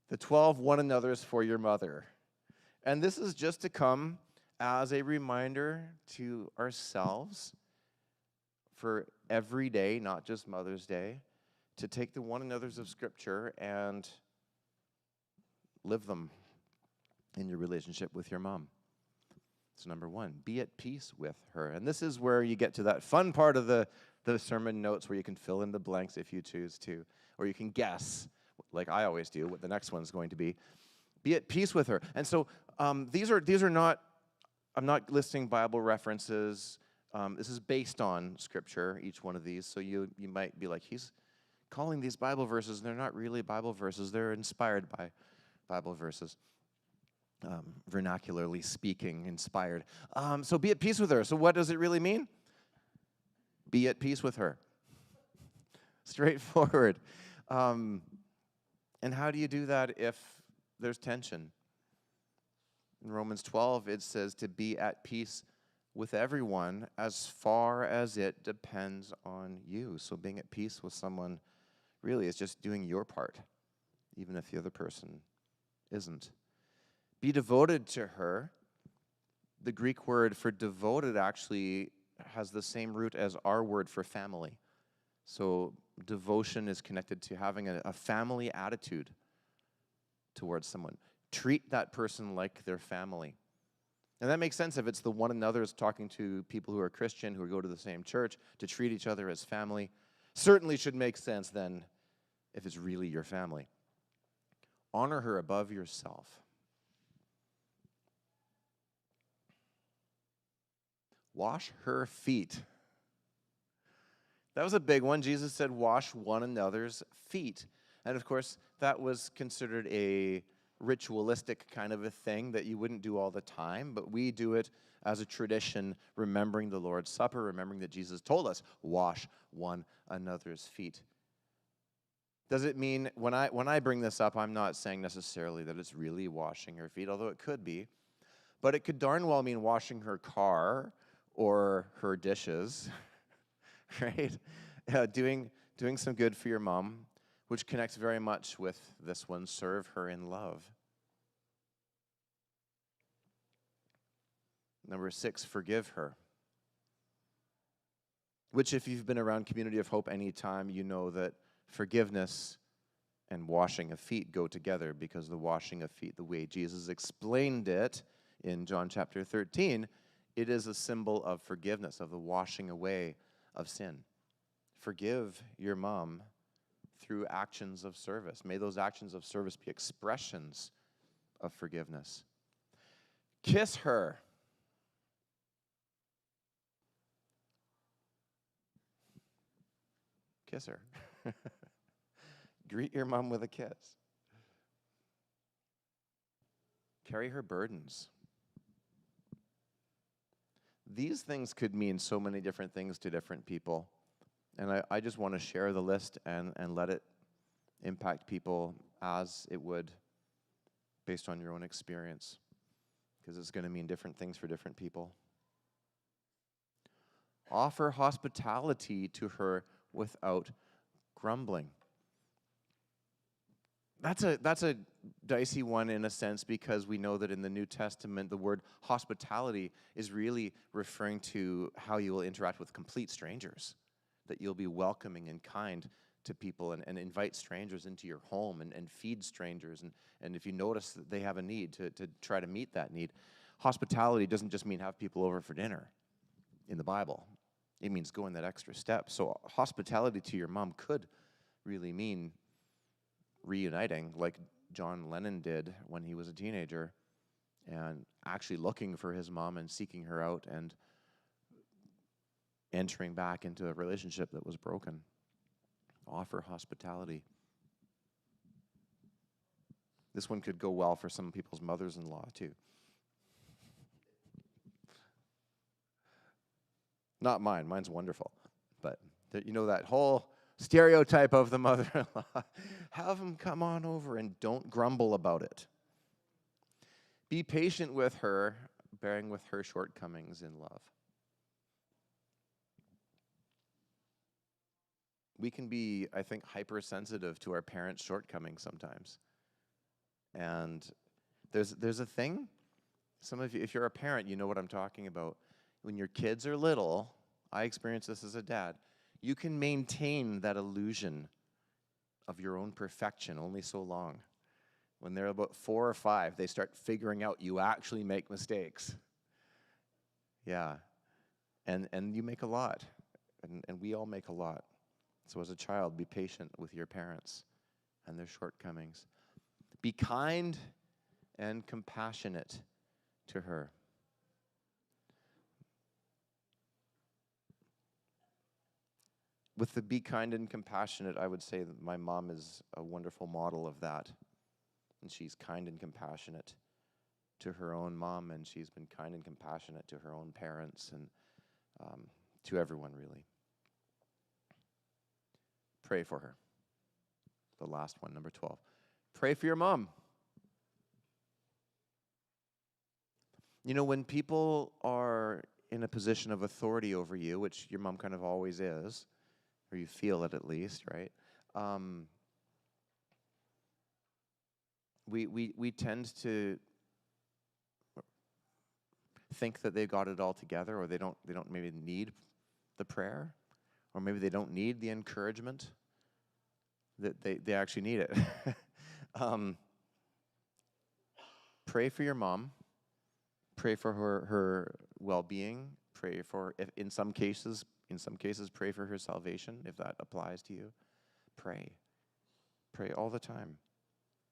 The 12 one another's for your mother. And this is just to come as a reminder to ourselves for every day, not just Mother's Day, to take the one another's of Scripture and live them in your relationship with your mom. So number one, be at peace with her. And this is where you get to that fun part of the sermon notes where you can fill in the blanks if you choose to, or you can guess, like I always do, what the next one's going to be. Be at peace with her. And so these are not, I'm not listing Bible references. This is based on Scripture, each one of these. So you might be like, he's calling these Bible verses, and they're not really Bible verses. They're inspired by Bible verses. Vernacularly speaking, inspired. So be at peace with her. So what does it really mean? Be at peace with her. Straightforward. And how do you do that if there's tension? In Romans 12, it says to be at peace with everyone as far as it depends on you. So being at peace with someone really is just doing your part, even if the other person isn't. Be devoted to her. The Greek word for devoted actually has the same root as our word for family. So devotion is connected to having a family attitude towards someone. Treat that person like their family. And that makes sense if it's the one another's talking to people who are Christian, who go to the same church, to treat each other as family. Certainly should make sense then if it's really your family. Honor her above yourself. Wash her feet. That was a big one. Jesus said, wash one another's feet. And of course, that was considered a ritualistic kind of a thing that you wouldn't do all the time, but we do it as a tradition, remembering the Lord's Supper, remembering that Jesus told us, wash one another's feet. Does it mean, when I bring this up, I'm not saying necessarily that it's really washing her feet, although it could be, but it could darn well mean washing her car or her dishes, right? Doing some good for your mom, which connects very much with this one, serve her in love. Number 6, forgive her. Which, if you've been around Community of Hope any time, you know that forgiveness and washing of feet go together, because the washing of feet, the way Jesus explained it in John chapter 13, it is a symbol of forgiveness, of the washing away of sin. Forgive your mom through actions of service. May those actions of service be expressions of forgiveness. Kiss her. Kiss her. Greet your mom with a kiss. Carry her burdens. These things could mean so many different things to different people. And I just want to share the list and let it impact people as it would based on your own experience, because it's going to mean different things for different people. Offer hospitality to her without grumbling. That's a dicey one in a sense, because we know that in the New Testament, the word hospitality is really referring to how you will interact with complete strangers, that you'll be welcoming and kind to people and invite strangers into your home and feed strangers. And if you notice that they have a need, to try to meet that need. Hospitality doesn't just mean have people over for dinner in the Bible. It means going that extra step. So hospitality to your mom could really mean reuniting, like John Lennon did when he was a teenager, and actually looking for his mom and seeking her out and entering back into a relationship that was broken. Offer hospitality. This one could go well for some people's mothers-in-law too. Not mine. Mine's wonderful. But you know that whole stereotype of the mother-in-law. Have them come on over and don't grumble about it. Be patient with her, bearing with her shortcomings in love. We can be, I think, hypersensitive to our parents' shortcomings sometimes. And there's a thing, some of you, if you're a parent, you know what I'm talking about. When your kids are little, I experienced this as a dad, you can maintain that illusion of your own perfection only so long. When they're about 4 or 5, they start figuring out you actually make mistakes. Yeah. And you make a lot. And we all make a lot. So as a child, be patient with your parents and their shortcomings. Be kind and compassionate to her. With the be kind and compassionate, I would say that my mom is a wonderful model of that. And she's kind and compassionate to her own mom, and she's been kind and compassionate to her own parents and to everyone, really. Pray for her. The last one, number 12. Pray for your mom. You know, when people are in a position of authority over you, which your mom kind of always is, or you feel it at least, right? We tend to think that they've got it all together, or they don't maybe need the prayer, or maybe they don't need the encouragement, that they actually need it. Pray for your mom. Pray for her well-being. Pray for, if in some cases, pray for her salvation, if that applies to you. Pray all the time.